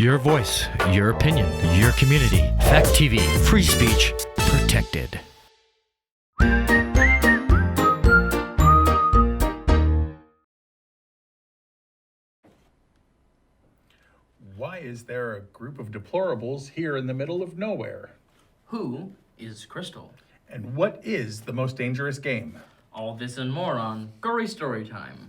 Your voice, your opinion, your community. Fact TV, free speech, protected. Why is there a group of deplorables here in the middle of nowhere? Who is Crystal? And what is the most dangerous game? All this and more on Gory Storytime.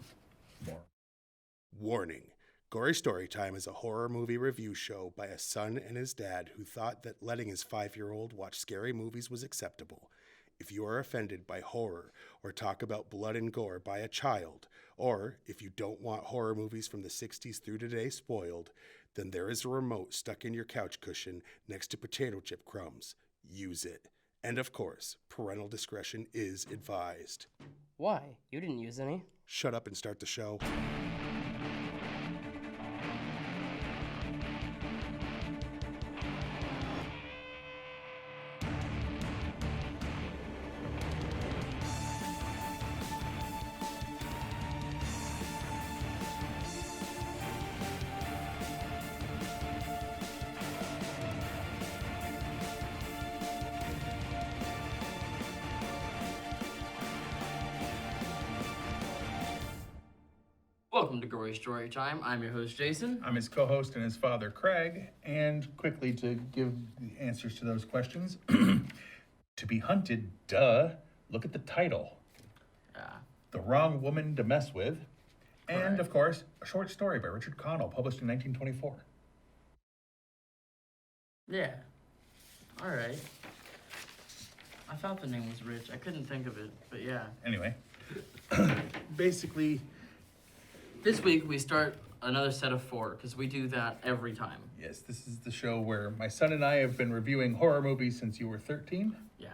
Warning. Gory Storytime is a horror movie review show by a son and his dad who thought that letting his 5-year-old watch scary movies was acceptable. If you are offended by horror or talk about blood and gore by a child, or if you don't want horror movies from the 60s through today spoiled, then there is a remote stuck in your couch cushion next to potato chip crumbs. Use it. And of course, parental discretion is advised. Why? You didn't use any. Shut up and start the show. Welcome to Gory Storytime. I'm your host, Jason. I'm his co-host and his father, Craig. And quickly to give the answers to those questions. To be hunted, duh. Look at the title. The Wrong Woman to Mess With. And, Correct. of course, a short story by Richard Connell, published in 1924. Yeah. All right. I thought the name was Rich. I couldn't think of it, but yeah. Anyway, basically, This week we start another set of 4 because we do that every time. yes, this is the show where my son and I have been reviewing horror movies since you were 13. Yeah.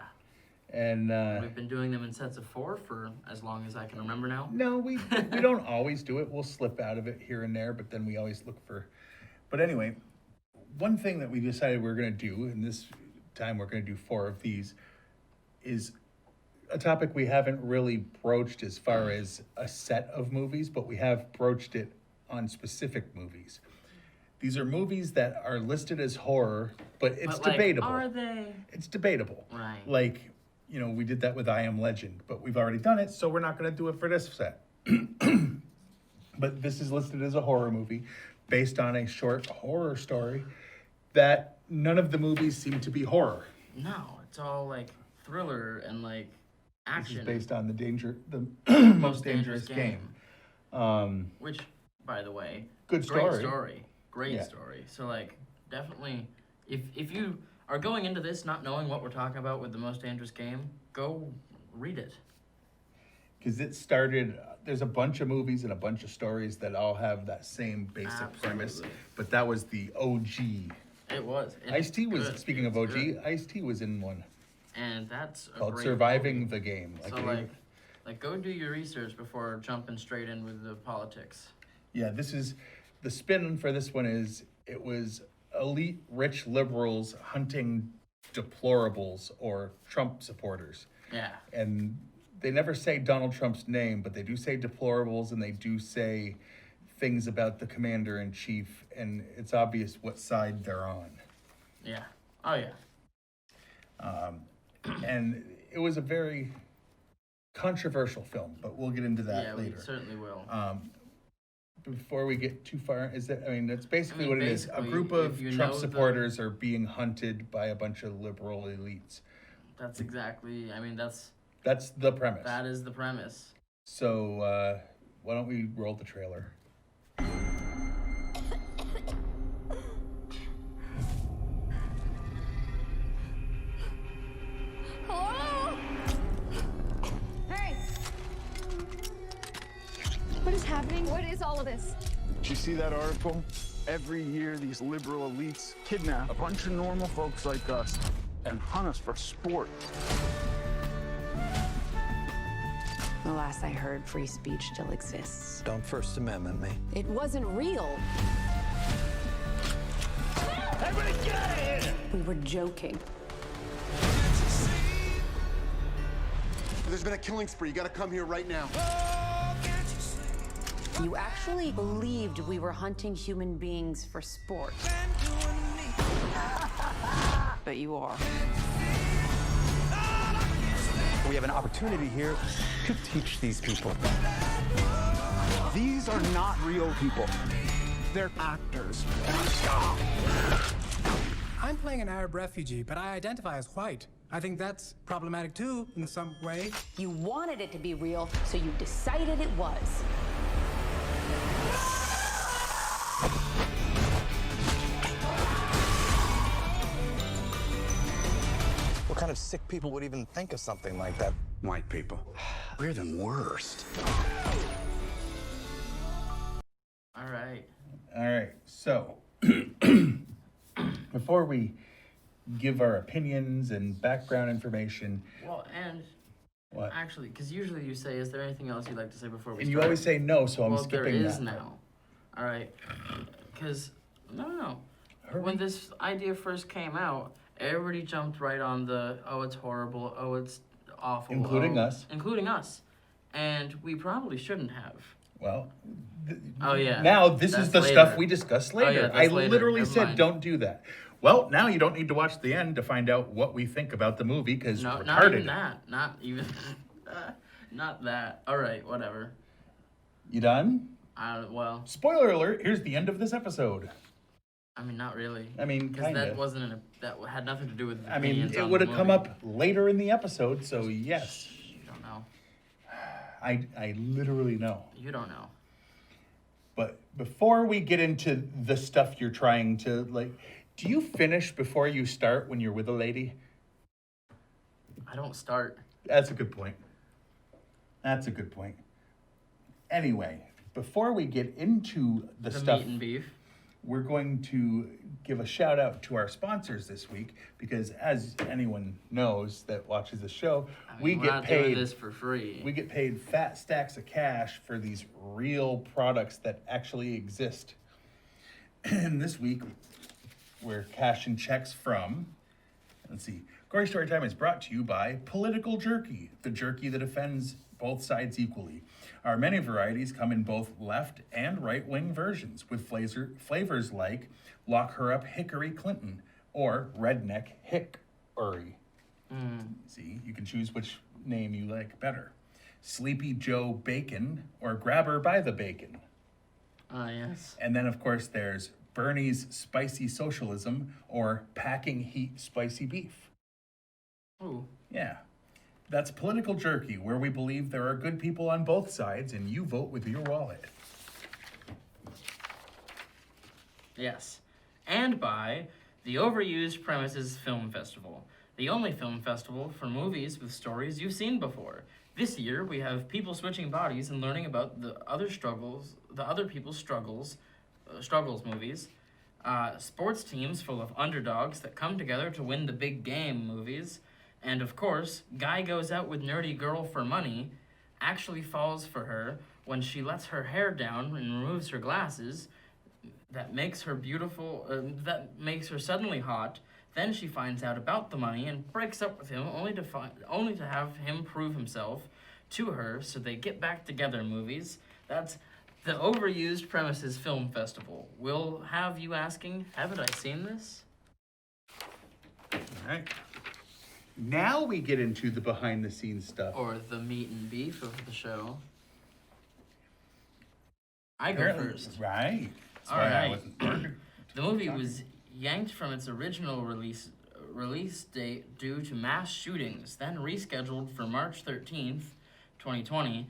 And, We've been doing them in sets of 4 for as long as I can remember now. no, we don't always do it. We'll slip out of it here and there, but then we always look for... But anyway, one thing that we decided we were going to do, and this time we're going to do 4 of these, is a topic we haven't really broached as far as a set of movies, but we have broached it on specific movies. These are movies that are listed as horror, but it's But, like, debatable. are they? It's debatable. Right. Like, you know, we did that with I Am Legend, but we've already done it, so we're not going to do it for this set. But this is listed as a horror movie based on a short horror story that none of the movies seem to be horror. No, it's all like thriller and like This action. is based on the most dangerous game. Which, by the way, Good story. Great Yeah. story. So like, definitely, if you are going into this not knowing what we're talking about with the most dangerous game, go read it. Because it started, there's a bunch of movies and a bunch of stories that all have that same basic premise, Absolutely. but that was the OG. It was. And Ice-T it's was, good. speaking of It's OG, good. Ice-T was in one And that's a called great Surviving movie. the Game. So like, go do your research before jumping straight in with the politics. Yeah, this is, the spin for this one is, it was elite rich liberals hunting deplorables or Trump supporters. Yeah. And they never say Donald Trump's name, but they do say deplorables and they do say things about the commander-in-chief, and it's obvious what side they're on. Yeah. Oh yeah. And it was a very controversial film, but we'll get into that Yeah, later. we certainly will. Before we get too far, is that, I mean, that's basically I mean, what it is. A basically, group if of you Trump know the- supporters are being hunted by a bunch of liberal elites. That's exactly. I mean, That's the premise. that is the premise. So, why don't we roll the trailer? Hello? Hey! What is happening? What is all of this? Did you see that article? Every year, these liberal elites kidnap a bunch of normal folks like us and hunt us for sport. The last I heard, free speech still exists. Don't First Amendment me. It wasn't real. Everybody get out of here! We were joking. There's been a killing spree. You gotta come here right now. You actually believed we were hunting human beings for sport. But you are. We have an opportunity here to teach these people. These are not real people. They're actors. I'm playing an Arab refugee, but I identify as white. I think that's problematic too, in some way. You wanted it to be real, so you decided it was. What kind of sick people would even think of something like that? White people. We're the worst. All right. So, before we give our opinions and background information. Well, and what? Actually, because usually you say, "Is there anything else you'd like to say before we?" And start? you always say no, so I'm well, skipping there is that. now. All right, because no. When this idea first came out, everybody jumped right on the "oh, it's horrible," "oh, it's awful," Including us. including us, and we probably shouldn't have. Well, Oh yeah. now this That's is the later. stuff we discussed later. Oh, yeah, I that's later. literally Never said mind. don't do that. Well, now you don't need to watch the end to find out what we think about the movie because No, retarded. not even that. Not even. Not that. All right, whatever. You done? Well. Spoiler alert! Here's the end of this episode. I mean, not really. I mean, because kinda. that wasn't that had nothing to do with. I mean, opinions it on would the have come movie. up later in the episode, so yes. You don't know. I literally know. You don't know. But before we get into the stuff you're trying to, like, do you finish before you start when you're with a lady? I don't start. That's a good point. That's a good point. Anyway, before we get into the stuff, meat and beef, we're going to give a shout out to our sponsors this week because, as anyone knows that watches the show, we we're get not paid doing this for free. We get paid fat stacks of cash for these real products that actually exist. And this week, we're cashing checks from. Let's see. Gory Storytime is brought to you by Political Jerky, the jerky that offends both sides equally. Our many varieties come in both left and right-wing versions with flavors like Lock Her Up Hickory Clinton or Redneck Hickory. See, you can choose which name you like better. Sleepy Joe Bacon or Grab Her by the Bacon. Yes. And then, of course, there's Bernie's Spicy Socialism or Packing Heat Spicy Beef. Ooh. Yeah. That's Political Jerky, where we believe there are good people on both sides and you vote with your wallet. Yes. And by the Overused Premises Film Festival, the only film festival for movies with stories you've seen before. This year, we have people switching bodies and learning about the other people's struggles movies, sports teams full of underdogs that come together to win the big game movies, and of course, guy goes out with nerdy girl for money, actually falls for her when she lets her hair down and removes her glasses, that makes her beautiful, that makes her suddenly hot. Then she finds out about the money and breaks up with him, only to have him prove himself to her, so they get back together movies. That's the Overused Premises Film Festival. We'll have you asking, haven't I seen this? All right. Now we get into the behind-the-scenes stuff. Or the meat and beef of the show. I go Apparently- first. Right. That's All why I right. wasn't- The movie was yanked from its original release date due to mass shootings, then rescheduled for March 13th, 2020,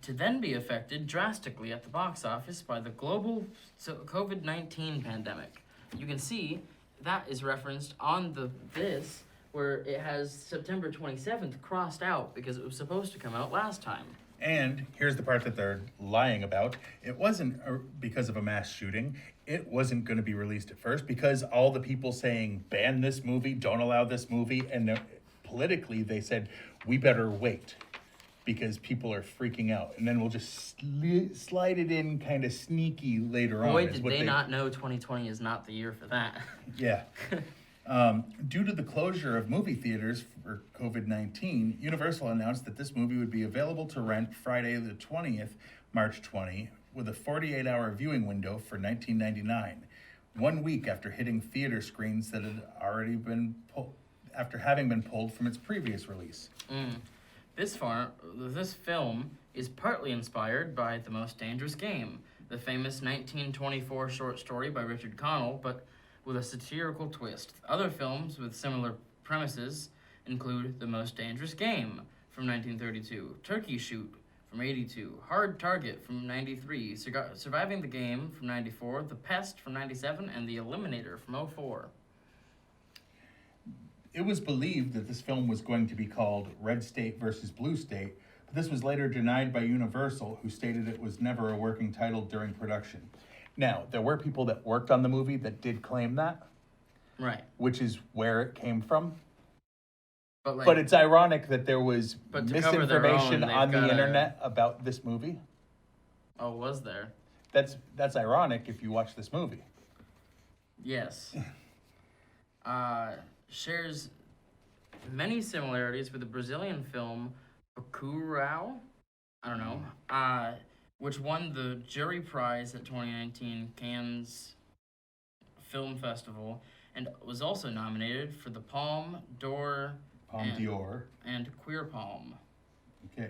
to then be affected drastically at the box office by the global COVID-19 pandemic. You can see that is referenced on this, where it has September 27th crossed out because it was supposed to come out last time. And here's the part that they're lying about. It wasn't because of a mass shooting. It wasn't going to be released at first because all the people saying ban this movie, don't allow this movie, and politically they said we better wait because people are freaking out, and then we'll just slide it in kind of sneaky later on. Boy, is did what they not know 2020 is not the year for that. Yeah. Due to the closure of movie theaters for COVID-19, Universal announced that this movie would be available to rent Friday the 20th, March 20, with a 48-hour viewing window for $19.99, 1 week after hitting theater screens that had already been after having been pulled from its previous release. This film is partly inspired by The Most Dangerous Game, the famous 1924 short story by Richard Connell, but with a satirical twist. Other films with similar premises include The Most Dangerous Game from 1932, Turkey Shoot from 82, Hard Target from 93, Surviving the Game from 94, The Pest from 97, and The Eliminator from 04. It was believed that this film was going to be called Red State versus Blue State, but this was later denied by Universal, who stated it was never a working title during production. Now, there were people that worked on the movie that did claim that. Right. Which is where it came from. But it's ironic that there was but misinformation on the internet about this movie. Oh, was there? That's ironic if you watch this movie. Yes. Shares many similarities with the Brazilian film Bacurau, I don't know, which won the jury prize at 2019 Cannes Film Festival and was also nominated for the Palme d'Or and Queer Palm. Okay.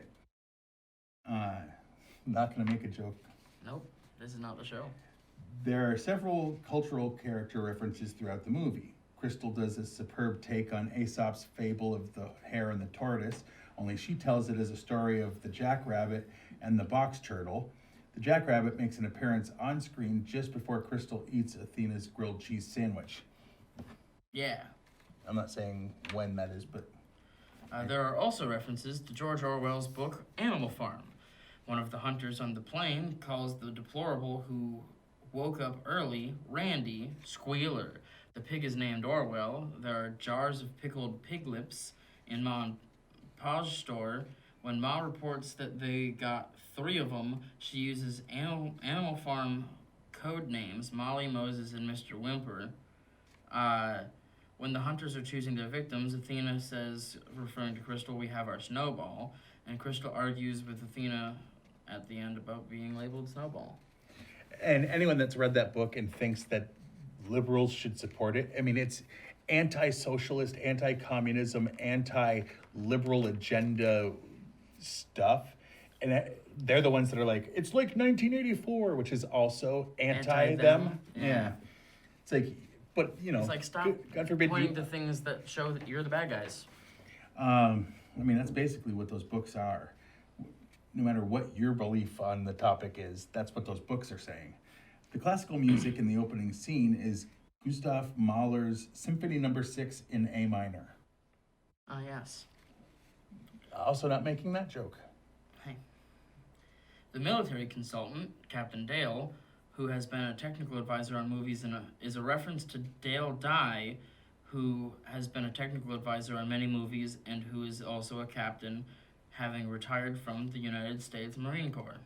Not going to make a joke. Nope, this is not the show. There are several cultural character references throughout the movie. Crystal does a superb take on Aesop's fable of the hare and the tortoise, only she tells it as a story of the jackrabbit and the box turtle. The jackrabbit makes an appearance on screen just before Crystal eats Athena's grilled cheese sandwich. Yeah. I'm not saying when that is, but... There are also references to George Orwell's book Animal Farm. One of the hunters on the plane calls the deplorable who woke up early Randy Squealer. The pig is named Orwell. There are jars of pickled pig lips in Page store. When Ma reports that they got 3 of them, she uses Animal Farm code names, Molly, Moses, and Mr. Whimper. When the hunters are choosing their victims, Athena says, referring to Crystal, we have our Snowball, and Crystal argues with Athena at the end about being labeled Snowball. And anyone that's read that book and thinks that liberals should support it, I mean, it's anti-socialist, anti-communism, anti-liberal agenda stuff. And they're the ones that are like, it's like 1984, which is also anti-them. Yeah. It's like, but, you know, it's like, stop God forbid pointing to things that show that you're the bad guys. I mean, that's basically what those books are. No matter what your belief on the topic is, that's what those books are saying. The classical music in the opening scene is Gustav Mahler's Symphony No. 6 in A minor. Ah, yes. Also not making that joke. Hey. The military consultant, Captain Dale, who has been a technical advisor on movies is a reference to Dale Dye, who has been a technical advisor on many movies and who is also a captain, having retired from the United States Marine Corps.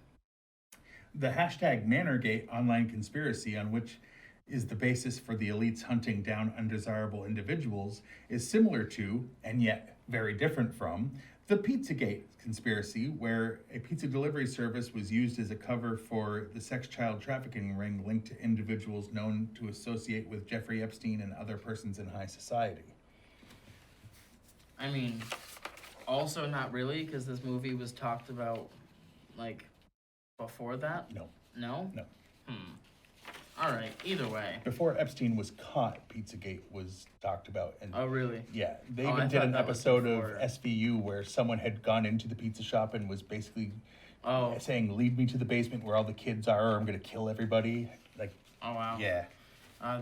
The hashtag Manorgate online conspiracy, on which is the basis for the elites hunting down undesirable individuals, is similar to, and yet very different from, the Pizzagate conspiracy, where a pizza delivery service was used as a cover for the sex child trafficking ring linked to individuals known to associate with Jeffrey Epstein and other persons in high society. I mean, also not really, because this movie was talked about, like, before that? No. No? No. All right, either way. Before Epstein was caught, Pizzagate was talked about. And oh, really? Yeah. They even did an episode of SVU where someone had gone into the pizza shop and was basically saying, lead me to the basement where all the kids are, or I'm going to kill everybody. Like, oh, wow. Yeah.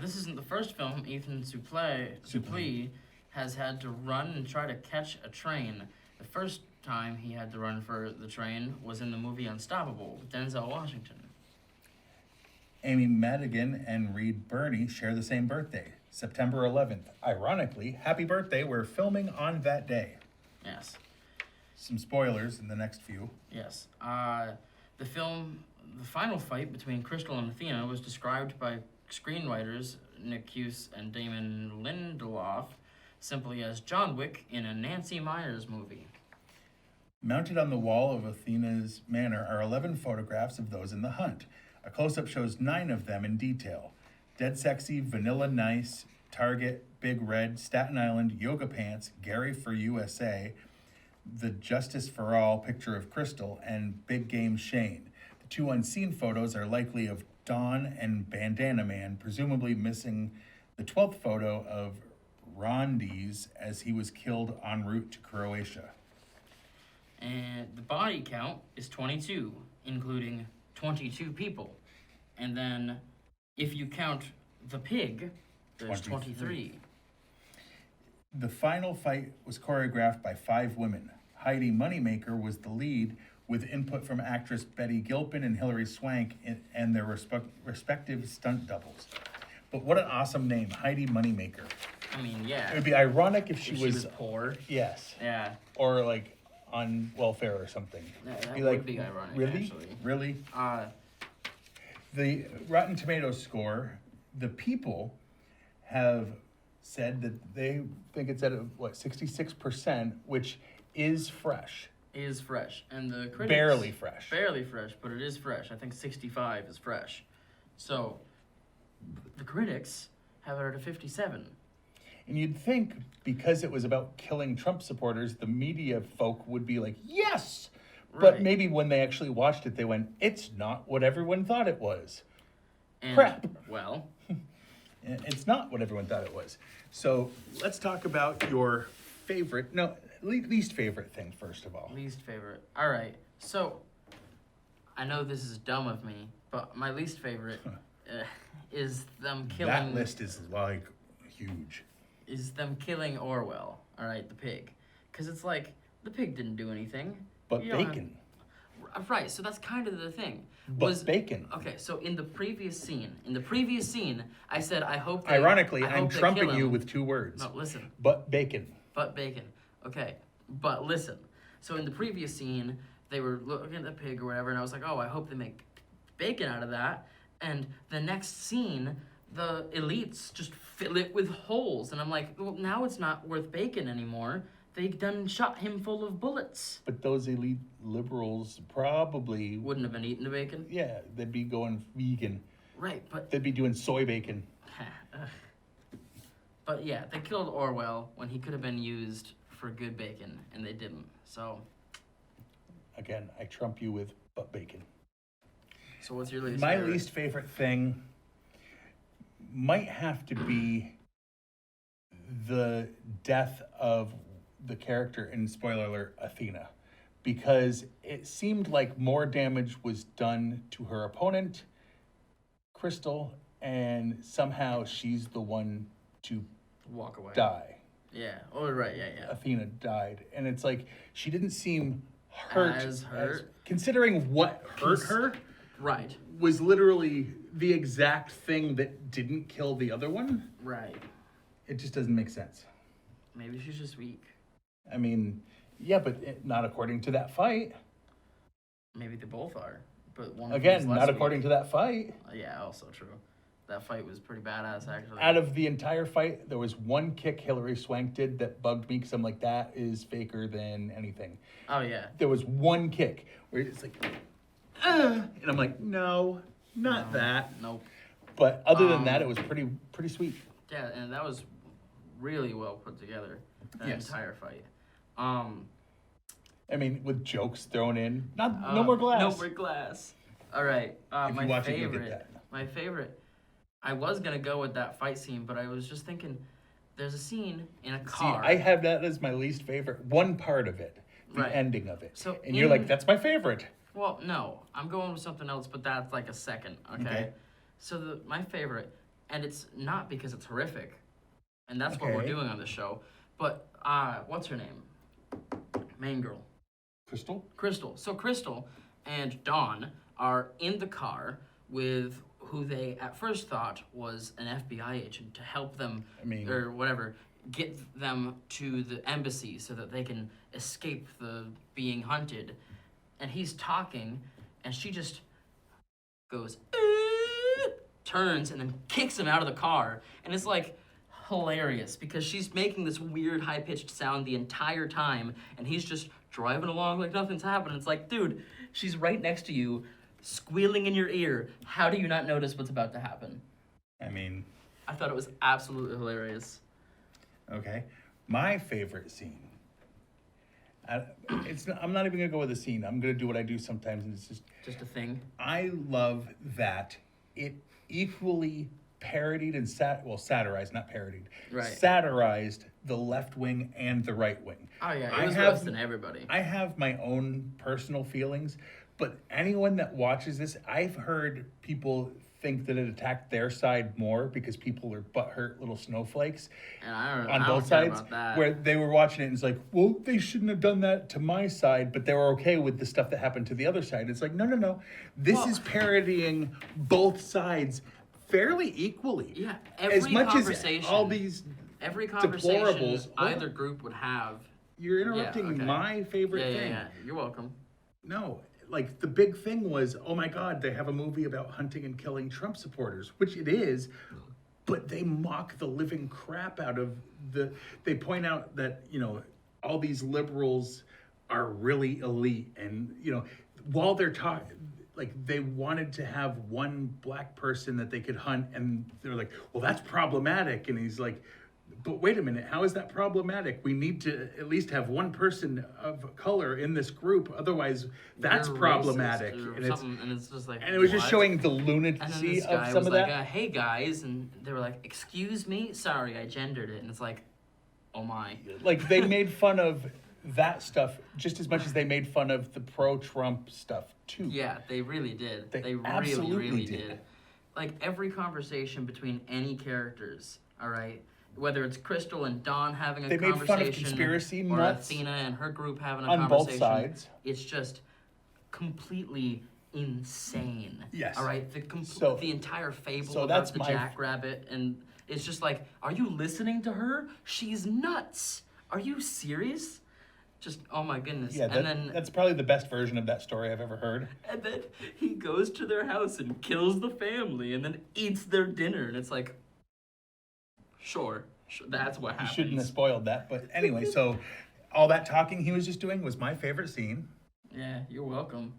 This isn't the first film Ethan Suplee has had to run and try to catch a train. The first time he had to run for the train was in the movie Unstoppable with Denzel Washington. Amy Madigan and Reed Birney share the same birthday, September 11th. Ironically, happy birthday, we're filming on that day. Yes. Some spoilers in the next few. Yes. The final fight between Crystal and Athena was described by screenwriters Nick Cuse and Damon Lindelof simply as John Wick in a Nancy Meyers movie. Mounted on the wall of Athena's manor are 11 photographs of those in the hunt. A close-up shows 9 of them in detail. Dead Sexy, Vanilla Nice, Target, Big Red, Staten Island, Yoga Pants, Gary for USA, The Justice for All picture of Crystal, and Big Game Shane. The 2 unseen photos are likely of Dawn and Bandana Man, presumably missing the 12th photo of Rondes as he was killed en route to Croatia. And the body count is 22, including 22 people. And then if you count the pig, there's 23. The final fight was choreographed by 5 women. Heidi Moneymaker was the lead, with input from actress Betty Gilpin and Hilary Swank and their respective stunt doubles. But what an awesome name, Heidi Moneymaker. I mean, yeah. It would be ironic if she was poor. Yes. Yeah. Or like on welfare or something. Yeah, that be would like, be ironic, really? actually. Really? The Rotten Tomatoes score, the people have said that they think it's at 66%, which is fresh. Is fresh. And the critics... Barely fresh. Barely fresh, but it is fresh. I think 65 is fresh. So, the critics have it at a 57. And you'd think, because it was about killing Trump supporters, the media folk would be like, yes! But maybe when they actually watched it, they went, it's not what everyone thought it was. And, crap. Well. It's not what everyone thought it was. So let's talk about your favorite, least favorite thing first of all. Least favorite. All right. So, I know this is dumb of me, but my least favorite is them killing... That list is like huge. Is them killing Orwell, all right, the pig. Because it's like, the pig didn't do anything. But bacon. Right, so that's kind of the thing. But bacon. Okay, so in the previous scene, I said, I hope they... Ironically, I I'm hope they trumping kill you him. with 2 words. No, listen. But bacon. But bacon. Okay, but listen. So in the previous scene, they were looking at the pig or whatever, and I was like, oh, I hope they make bacon out of that. And the next scene, the elites just fill it with holes. And I'm like, well, now it's not worth bacon anymore. They done shot him full of bullets. But those elite liberals probably... Wouldn't have been eating the bacon? Yeah, they'd be going vegan. Right, but... They'd be doing soy bacon. But yeah, they killed Orwell when he could have been used for good bacon, and they didn't, so... Again, I trump you with but bacon. So what's your least My favorite? least favorite thing might have to be the death of the character in, spoiler alert, Athena. Because it seemed like more damage was done to her opponent, Crystal, and somehow she's the one to walk away. Die. Yeah. Oh, right. Yeah. Athena died. And it's like, she didn't seem hurt. As hurt? Considering what hurt her. Right. Was literally the exact thing that didn't kill the other one. Right. It just doesn't make sense. Maybe she's just weak. I mean, yeah, but not according to that fight. Maybe they both are. But one Again, not according to that fight. Yeah, also true. That fight was pretty badass, actually. Out of the entire fight, there was one kick Hilary Swank did that bugged me because I'm like, that is faker than anything. Oh, yeah. There was one kick where it's like, and I'm like, no, not that. Nope. But other than that, it was pretty sweet. Yeah, and that was really well put together, that entire fight. I mean, with jokes thrown in. No more glass. No more glass. All right. If you watch it, you'll get that. My favorite. I was going to go with that fight scene, but I was just thinking, there's a scene in a car. See, I have that as my least favorite. One part of it. The ending of it. So and you're like, that's my favorite. Well, no. I'm going with something else, but that's like a second, okay? So my favorite, and it's not because it's horrific, and that's what we're doing on the show, but what's her name? Main girl. Crystal. So Crystal and Dawn are in the car with who they at first thought was an FBI agent to help them, or whatever, get them to the embassy so that they can escape the being hunted. And he's talking, and she just goes, turns, and then kicks him out of the car. And it's like hilarious because she's making this weird high-pitched sound the entire time, and he's just driving along like nothing's happening. It's like, dude, she's right next to you, squealing in your ear. How do you not notice what's about to happen? I mean, I thought it was absolutely hilarious. okay. My favorite scene. I'm not even gonna go with a scene. I'm gonna do what I do sometimes, and it's just a thing. I love that it equally parodied and satirized, not parodied. Right. Satirized the left wing and the right wing. Oh yeah, it was roasting everybody. I have my own personal feelings, but anyone that watches this, I've heard people think that it attacked their side more because people are butthurt little snowflakes and I don't on both care sides. About that. Where they were watching it and it's like, well, they shouldn't have done that to my side, but they were okay with the stuff that happened to the other side. It's like, no. This is parodying both sides fairly equally. Yeah, every as much conversation, as all these every conversation deplorables, either group would have. You're interrupting my favorite thing. Yeah, you're welcome. No, like the big thing was, oh my God, they have a movie about hunting and killing Trump supporters, which it is, but they mock the living crap out of they point out that, all these liberals are really elite. And, while they're talking, like they wanted to have one black person that they could hunt. And they're like, well, that's problematic. And he's like, but wait a minute, how is that problematic? We need to at least have one person of color in this group. Otherwise, that's problematic. And it's just like, and it was just showing the lunacy and then this of guy some was of like, that. hey guys, and they were like, excuse me, sorry, I gendered it. And it's like, oh my. Like they made fun of that stuff just as much as they made fun of the pro-Trump stuff too. Yeah, they really did. They absolutely really did. Like every conversation between any characters, all right? Whether it's Crystal and Dawn having a conversation, made fun of conspiracy or nuts Athena and her group having a on conversation. both sides. It's just completely insane. Yes. All right. The entire fable about the jackrabbit, and it's just like, are you listening to her? She's nuts. Are you serious? Just, oh my goodness. Yeah, that's probably the best version of that story I've ever heard. And then he goes to their house and kills the family and then eats their dinner, and it's like, Sure, that's what happens. You shouldn't have spoiled that. But anyway, so all that talking he was just doing was my favorite scene. Yeah, you're welcome.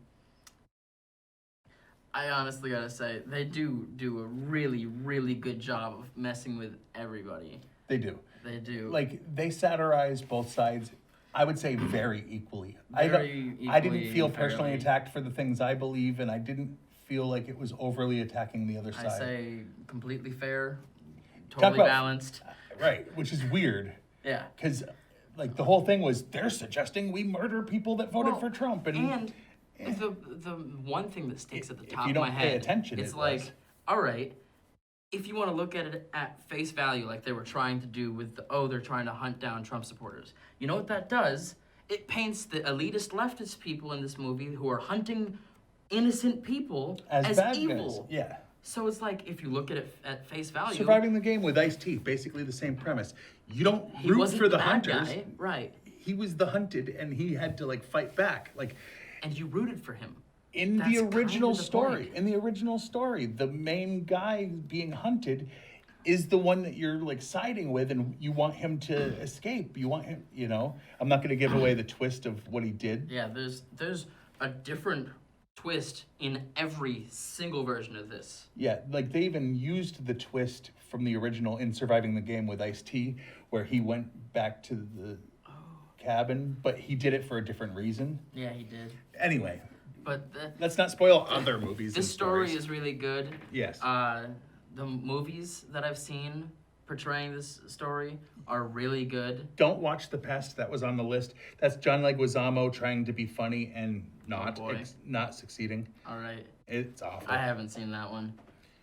I honestly gotta say, they do a really, really good job of messing with everybody. They do. They do. Like, they satirize both sides, I would say, very equally. I didn't feel personally attacked for the things I believe, and I didn't feel like it was overly attacking the other side. I say completely fair. Totally balanced. Right, which is weird. Yeah. Because, like, the whole thing was, they're suggesting we murder people that voted for Trump. And the one thing that sticks at the top of my head, if you don't pay attention, it's like, all right, if you want to look at it at face value, like they were trying to do with they're trying to hunt down Trump supporters. You know what that does? It paints the elitist leftist people in this movie who are hunting innocent people as evil. Guys. Yeah. So it's like, if you look at it at face value... Surviving the Game with Ice-T, basically the same premise. You don't root for the hunters. Guy. Right. He was the hunted, and he had to, like, fight back. And you rooted for him. In the original story, the main guy being hunted is the one that you're, like, siding with, and you want him to escape. You want him, I'm not going to give away the twist of what he did. Yeah, there's a different twist in every single version of this. Yeah, like they even used the twist from the original in Surviving the Game with Ice-T, where he went back to the cabin, but he did it for a different reason. Yeah, he did. Anyway, but let's not spoil other movies. This story is really good. Yes. The movies that I've seen portraying this story are really good. Don't watch The Pest. That was on the list. That's John Leguizamo trying to be funny and not succeeding. All right. It's awful. I haven't seen that one.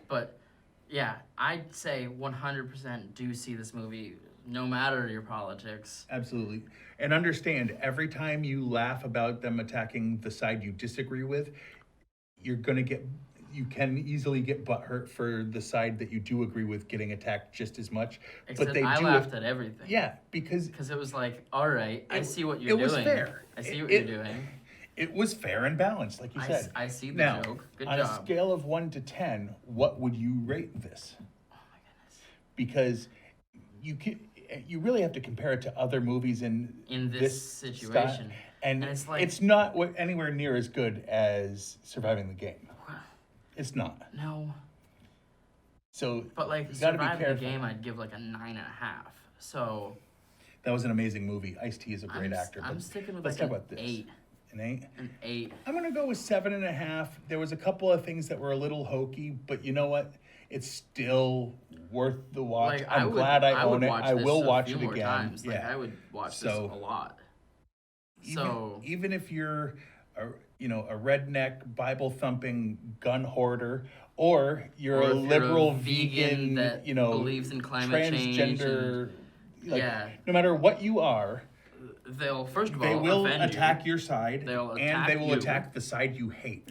But, yeah, I'd say 100% do see this movie, no matter your politics. Absolutely. And understand, every time you laugh about them attacking the side you disagree with, you can easily get butthurt for the side that you do agree with getting attacked just as much. Except I laughed at everything. Yeah, because it was like, all right, I see what you're doing. It was fair. I see what you're doing. It was fair and balanced, like you said. I see the now, joke. Good on job. A scale of 1 to 10, what would you rate this? Oh my goodness. Because you really have to compare it to other movies in this situation. And it's like, it's not anywhere near as good as Surviving the Game. It's not. No. So, But like you gotta be Surviving the careful. Game, I'd give like a 9.5. So That was an amazing movie. Ice-T is a great actor. I'm but sticking with let's like talk an about this. 8. An 8? An 8. I'm gonna go with 7.5. There was a couple of things that were a little hokey, but you know what? It's still worth the watch. Like, I'm glad I own would it. watch I this will a watch few it more again. times. Like Yeah. I would watch So, this a lot. even if you're a redneck Bible thumping gun hoarder, or you're Or a if you're a liberal vegan that believes in climate change transgender, yeah. no matter what you are, They'll first of they all will offend attack you. your side, They'll and attack they will you. attack the side you hate.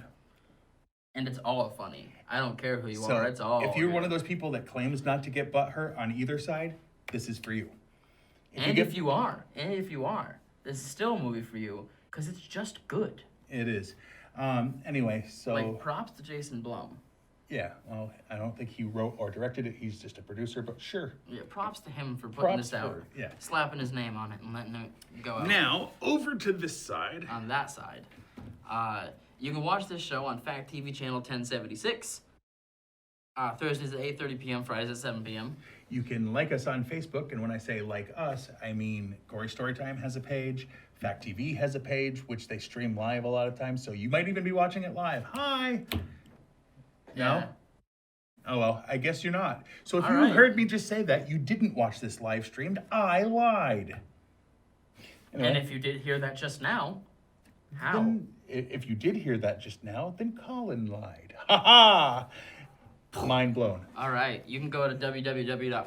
And it's all funny. I don't care who you So are. It's all. if you're good. one of those people that claims not to get butthurt on either side, this is for you. If you are, this is still a movie for you because it's just good. It is. Anyway, so Like props to Jason Blum. yeah. Well, I don't think he wrote or directed it. He's just a producer, but sure. Yeah, props to him for putting Props this out. for- yeah. Slapping his name on it and letting it go out. Now over to this side. On that side, you can watch this show on Fact TV channel 1076. Thursdays at 8:30 p.m. Fridays at 7 p.m. You can like us on Facebook, and when I say like us, I mean Gory Storytime has a page, Fact TV has a page, which they stream live a lot of times, so you might even be watching it live. Hi! No? Yeah. Oh well, I guess you're not. So if All you right. heard me just say that, you didn't watch this live streamed, I lied. Anyway, And if you did hear that just now, how? then, if you did hear that just now, then Colin lied. Ha ha! Mind blown. All right, you can go to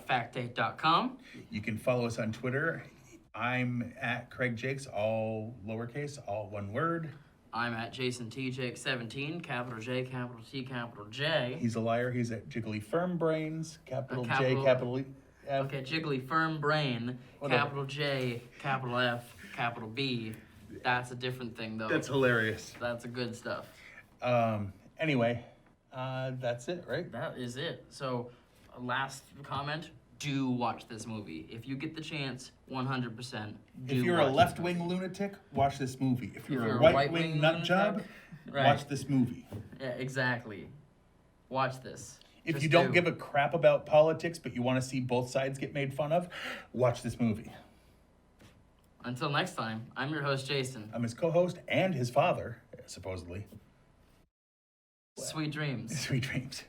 www.factate.com. You can follow us on Twitter. I'm at Craig Jakes, all lowercase, all one word. I'm at Jason T. Jake 17, capital J, capital T, capital J. He's a liar. He's at Jiggly Firm Brains, capital J, capital- capital E. F. Okay, Jiggly Firm Brain, Whatever. capital J, capital F, capital B. That's a different thing, though. That's hilarious. That's a good stuff. Anyway, that's it, right? That is it. So, last comment, do watch this movie. If you get the chance, 100%, do If you're a watch this left-wing movie. lunatic, watch this movie. If you're you're a a right-wing right-wing nut job, lunatic, right. watch this movie. Yeah, exactly. Watch this. If Just you don't do. give a crap about politics, but you want to see both sides get made fun of, watch this movie. Until next time, I'm your host, Jason. I'm his co-host and his father, supposedly. Sweet dreams. Sweet dreams.